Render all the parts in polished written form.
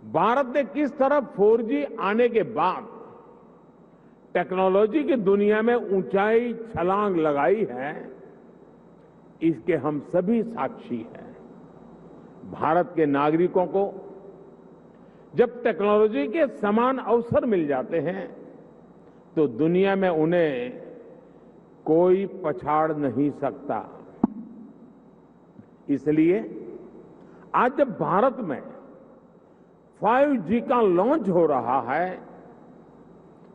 भारत ने किस तरह 4G आने के बाद टेक्नोलॉजी की दुनिया में ऊंचाई छलांग लगाई है, इसके हम सभी साक्षी हैं। भारत के नागरिकों को जब टेक्नोलॉजी के समान अवसर मिल जाते हैं तो दुनिया में उन्हें कोई पछाड़ नहीं सकता। इसलिए आज जब भारत में 5G का लॉन्च हो रहा है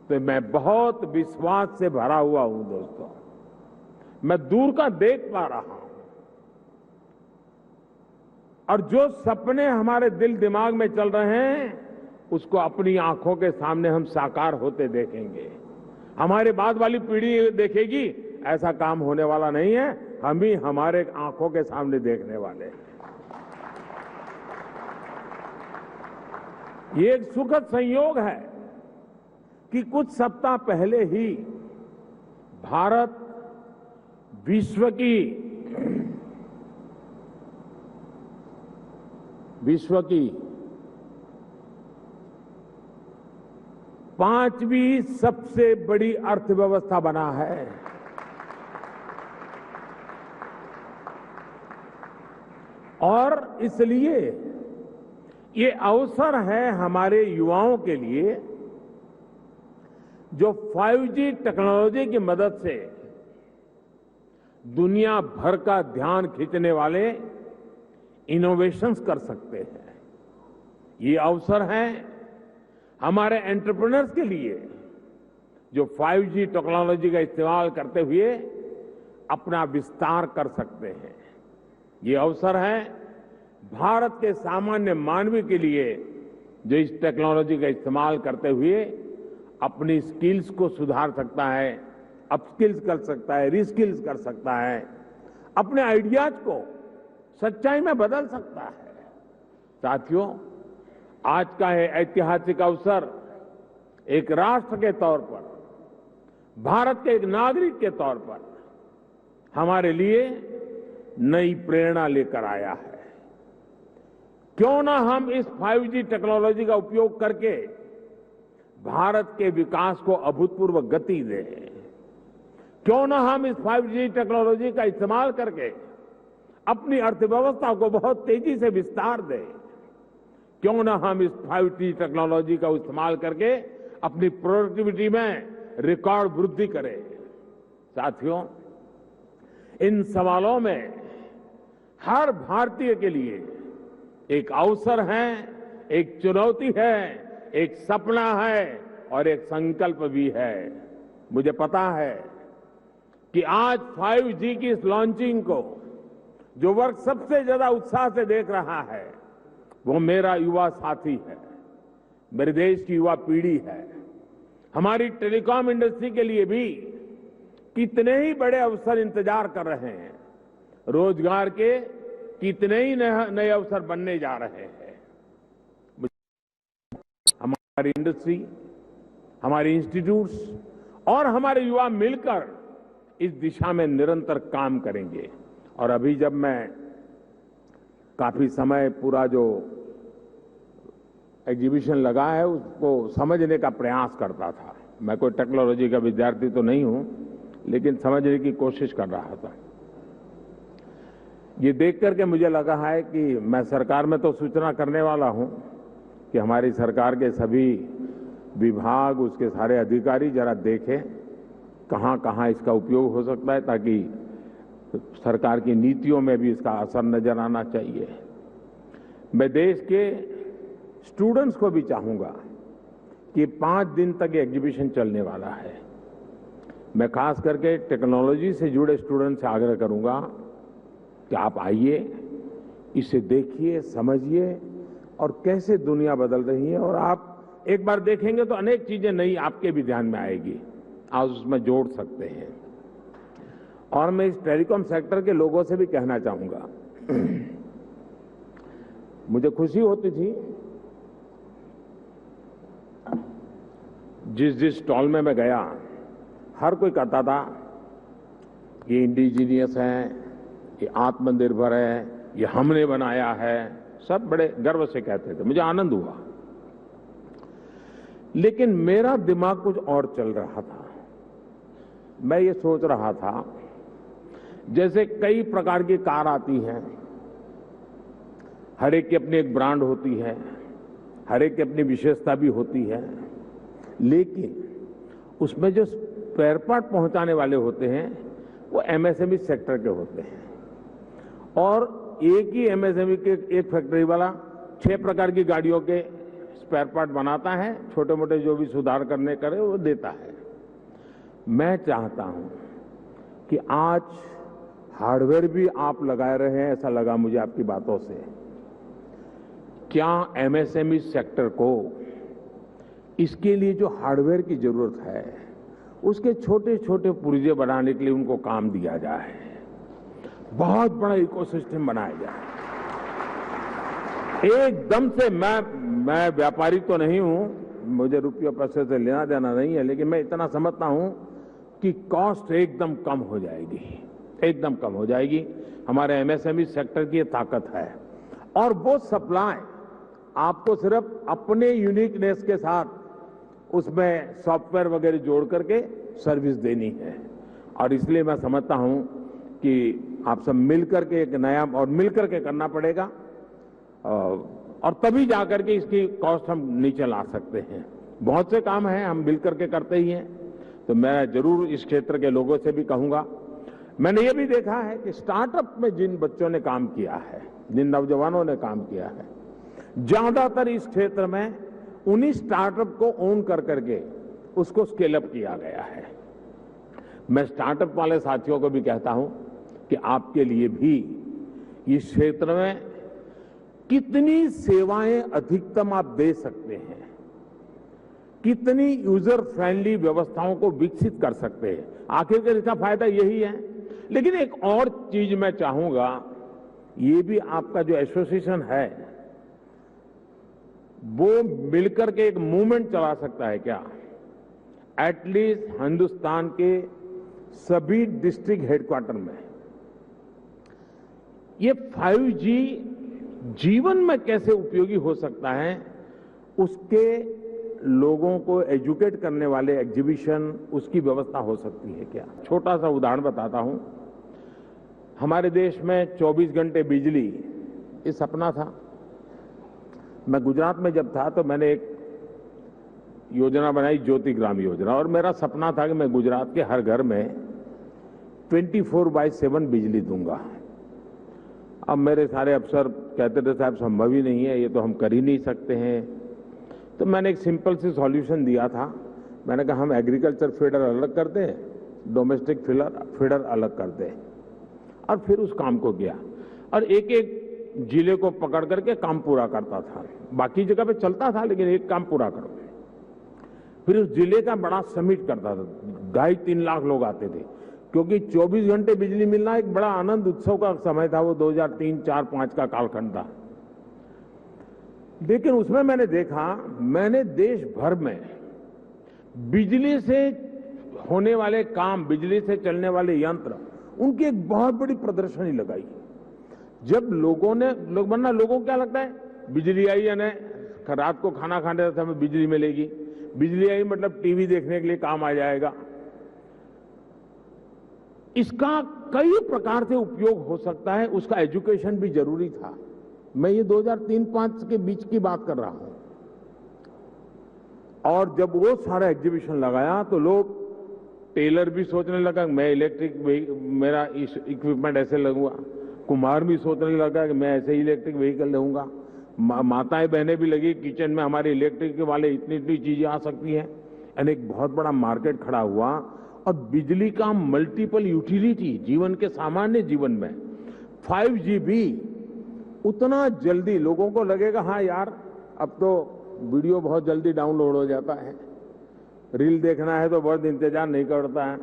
तो मैं बहुत विश्वास से भरा हुआ हूं दोस्तों। मैं दूर का देख पा रहा हूं और जो सपने हमारे दिल दिमाग में चल रहे हैं उसको अपनी आंखों के सामने हम साकार होते देखेंगे। हमारे बाद वाली पीढ़ी देखेगी, ऐसा काम होने वाला नहीं है, हम ही हमारे आंखों के सामने देखने वाले हैं। ये एक सुखद संयोग है कि कुछ सप्ताह पहले ही भारत विश्व की 5वीं सबसे बड़ी अर्थव्यवस्था बना है। और इसलिए ये अवसर है हमारे युवाओं के लिए जो 5G टेक्नोलॉजी की मदद से दुनिया भर का ध्यान खींचने वाले इनोवेशंस कर सकते हैं। ये अवसर है हमारे एंटरप्रेन्योर्स के लिए जो 5G टेक्नोलॉजी का इस्तेमाल करते हुए अपना विस्तार कर सकते हैं। ये अवसर है भारत के सामान्य मानवी के लिए जो इस टेक्नोलॉजी का इस्तेमाल करते हुए अपनी स्किल्स को सुधार सकता है, अपस्किल्स कर सकता है, रीस्किल्स कर सकता है, अपने आइडियाज को सच्चाई में बदल सकता है। साथियों, आज का ये ऐतिहासिक अवसर एक राष्ट्र के तौर पर, भारत के एक नागरिक के तौर पर हमारे लिए नई प्रेरणा लेकर आया है। क्यों ना हम इस 5G टेक्नोलॉजी का उपयोग करके भारत के विकास को अभूतपूर्व गति दें। क्यों ना हम इस 5G टेक्नोलॉजी का इस्तेमाल करके अपनी अर्थव्यवस्था को बहुत तेजी से विस्तार दें। क्यों ना हम इस 5G टेक्नोलॉजी का इस्तेमाल करके अपनी प्रोडक्टिविटी में रिकॉर्ड वृद्धि करें। साथियों, इन सवालों में हर भारतीय के लिए एक अवसर है, एक चुनौती है, एक सपना है और एक संकल्प भी है। मुझे पता है कि आज 5G की इस लॉन्चिंग को जो वर्ग सबसे ज्यादा उत्साह से देख रहा है वो मेरा युवा साथी है, मेरे देश की युवा पीढ़ी है। हमारी टेलीकॉम इंडस्ट्री के लिए भी कितने ही बड़े अवसर इंतजार कर रहे हैं। रोजगार के कितने ही नए अवसर बनने जा रहे हैं। हमारी इंडस्ट्री, हमारे इंस्टीट्यूट्स और हमारे युवा मिलकर इस दिशा में निरंतर काम करेंगे। और अभी जब मैं काफी समय पूरा जो एग्जीबिशन लगा है उसको समझने का प्रयास करता था। मैं कोई टेक्नोलॉजी का विद्यार्थी तो नहीं हूं, लेकिन समझने की कोशिश कर रहा था। ये देख करके मुझे लगा है कि मैं सरकार में तो सूचना करने वाला हूं कि हमारी सरकार के सभी विभाग, उसके सारे अधिकारी जरा देखें कहां कहां इसका उपयोग हो सकता है, ताकि सरकार की नीतियों में भी इसका असर नजर आना चाहिए। मैं देश के स्टूडेंट्स को भी चाहूंगा कि 5 दिन तक ये एग्जीबिशन चलने वाला है। मैं खास करके टेक्नोलॉजी से जुड़े स्टूडेंट से आग्रह करूंगा कि आप आइए, इसे देखिए, समझिए और कैसे दुनिया बदल रही है। और आप एक बार देखेंगे तो अनेक चीजें नई आपके भी ध्यान में आएगी, आप उसमें जोड़ सकते हैं। और मैं इस टेलीकॉम सेक्टर के लोगों से भी कहना चाहूंगा, मुझे खुशी होती थी जिस स्टॉल में मैं गया, हर कोई कहता था ये इंडिजीनियस है, ये आत्मनिर्भर है, ये हमने बनाया है। सब बड़े गर्व से कहते थे, मुझे आनंद हुआ। लेकिन मेरा दिमाग कुछ और चल रहा था। मैं ये सोच रहा था, जैसे कई प्रकार की कार आती हैं, हर एक की अपनी एक ब्रांड होती है, हर एक की अपनी विशेषता भी होती है, लेकिन उसमें जो स्पेयर पार्ट पहुंचाने वाले होते हैं वो एमएसएमई सेक्टर के होते हैं। और एक ही एमएसएमई के एक फैक्ट्री वाला 6 प्रकार की गाड़ियों के स्पेयर पार्ट बनाता है, छोटे मोटे जो भी सुधार करने करे वो देता है। मैं चाहता हूं कि आज हार्डवेयर भी आप लगाए रहे हैं, ऐसा लगा मुझे आपकी बातों से। क्या एमएसएमई सेक्टर को इसके लिए जो हार्डवेयर की जरूरत है उसके छोटे छोटे पुर्जे बनाने के लिए उनको काम दिया जाए, बहुत बड़ा इकोसिस्टम बनाया जाए। एकदम से मैं व्यापारी तो नहीं हूं, मुझे रुपये पैसे से लेना देना नहीं है, लेकिन मैं इतना समझता हूं कि कॉस्ट एकदम कम हो जाएगी, एकदम कम हो जाएगी। हमारे एमएसएमई सेक्टर की ये ताकत है। और वो सप्लाई आपको सिर्फ अपने यूनिकनेस के साथ उसमें सॉफ्टवेयर वगैरह जोड़ करके सर्विस देनी है। और इसलिए मैं समझता हूं कि आप सब मिलकर के एक नया और मिलकर के करना पड़ेगा, और तभी जाकर के इसकी कॉस्ट हम नीचे ला सकते हैं। बहुत से काम हैं हम मिलकर के करते ही हैं, तो मैं जरूर इस क्षेत्र के लोगों से भी कहूंगा। मैंने ये भी देखा है कि स्टार्टअप में जिन बच्चों ने काम किया है, जिन नौजवानों ने काम किया है, ज्यादातर इस क्षेत्र में उन्हीं स्टार्टअप को ओन कर करके उसको स्केल अप किया गया है। मैं स्टार्टअप वाले साथियों को भी कहता हूं कि आपके लिए भी इस क्षेत्र में कितनी सेवाएं अधिकतम आप दे सकते हैं, कितनी यूजर फ्रेंडली व्यवस्थाओं को विकसित कर सकते हैं, आखिरकार इसका फायदा यही है। लेकिन एक और चीज मैं चाहूंगा, ये भी आपका जो एसोसिएशन है वो मिलकर के एक मूवमेंट चला सकता है क्या? एटलीस्ट हिंदुस्तान के सभी डिस्ट्रिक्ट हेडक्वार्टर में ये 5G जीवन में कैसे उपयोगी हो सकता है, उसके लोगों को एजुकेट करने वाले एग्जीबिशन, उसकी व्यवस्था हो सकती है क्या? छोटा सा उदाहरण बताता हूं। हमारे देश में 24 घंटे बिजली, ये सपना था। मैं गुजरात में जब था तो मैंने एक योजना बनाई, ज्योति ग्राम योजना, और मेरा सपना था कि मैं गुजरात के हर घर में 24/7 बिजली दूंगा। अब मेरे सारे अफसर कहते थे साहब संभव ही नहीं है, ये तो हम कर ही नहीं सकते हैं। तो मैंने एक सिंपल सी सॉल्यूशन दिया था। मैंने कहा हम एग्रीकल्चर फीडर अलग कर दें, डोमेस्टिक फीडर अलग कर दें, और फिर उस काम को किया। और एक एक जिले को पकड़ करके काम पूरा करता था। बाकी जगह पे चलता था, लेकिन एक काम पूरा करो। फिर उस जिले का बड़ा समिट करता था, 2.5-3 लाख लोग आते थे, क्योंकि 24 घंटे बिजली मिलना एक बड़ा आनंद उत्सव का समय था। वो 2003, 4, 5 का कालखंड था। लेकिन उसमें मैंने देखा, मैंने देश भर में बिजली से होने वाले काम, बिजली से चलने वाले यंत्र, उनकी एक बहुत बड़ी प्रदर्शनी लगाई। जब लोगों को क्या लगता है, बिजली आई यानी रात को खाना खाने का समय बिजली मिलेगी, बिजली आई मतलब टीवी देखने के लिए काम आ जाएगा। इसका कई प्रकार से उपयोग हो सकता है, उसका एजुकेशन भी जरूरी था। मैं ये 2003-5 के बीच की बात कर रहा हूं। और जब वो सारा एग्जीबिशन लगाया तो लोग, टेलर भी सोचने लगा मैं मेरा इक्विपमेंट ऐसे लगूंगा, कुम्हार भी सोचने लगा कि मैं ऐसे इलेक्ट्रिक व्हीकल लूंगा, माताएं बहनें भी लगी किचन में हमारे इलेक्ट्रिक वाले इतनी इतनी चीजें आ सकती हैं। यानी एक बहुत बड़ा मार्केट खड़ा हुआ। और बिजली का मल्टीपल यूटिलिटी जीवन के सामान्य जीवन में 5G भी उतना जल्दी, लोगों को लगेगा हाँ यार अब तो वीडियो बहुत जल्दी डाउनलोड हो जाता है, रील देखना है तो बहुत इंतजार नहीं करता है,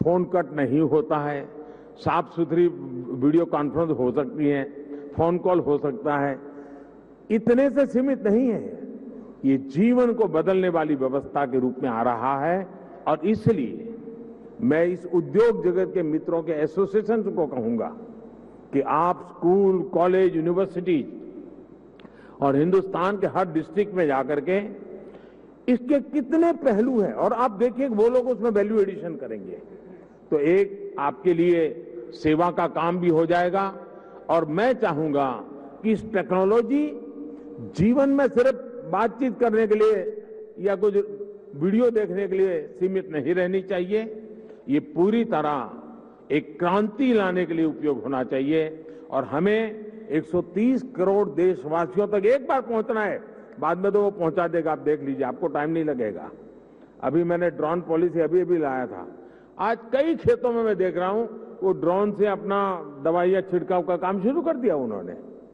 फोन कट नहीं होता है, साफ सुथरी वीडियो कॉन्फ्रेंस हो सकती है, फोन कॉल हो सकता है। इतने से सीमित नहीं है, ये जीवन को बदलने वाली व्यवस्था के रूप में आ रहा है। और इसलिए मैं इस उद्योग जगत के मित्रों के एसोसिएशन को कहूंगा कि आप स्कूल, कॉलेज, यूनिवर्सिटी और हिंदुस्तान के हर डिस्ट्रिक्ट में जाकर के इसके कितने पहलू हैं और आप देखिए वो लोग उसमें वैल्यू एडिशन करेंगे तो एक आपके लिए सेवा का काम भी हो जाएगा। और मैं चाहूंगा कि इस टेक्नोलॉजी जीवन में सिर्फ बातचीत करने के लिए या कुछ वीडियो देखने के लिए सीमित नहीं रहनी चाहिए। ये पूरी तरह एक क्रांति लाने के लिए उपयोग होना चाहिए और हमें 130 करोड़ देशवासियों तक एक बार पहुंचना है, बाद में तो वो पहुंचा देगा, आप देख लीजिए, आपको टाइम नहीं लगेगा। अभी मैंने ड्रोन पॉलिसी अभी लाया था, आज कई खेतों में मैं देख रहा हूं वो ड्रोन से अपना दवाइयां छिड़काव का काम शुरू कर दिया उन्होंने।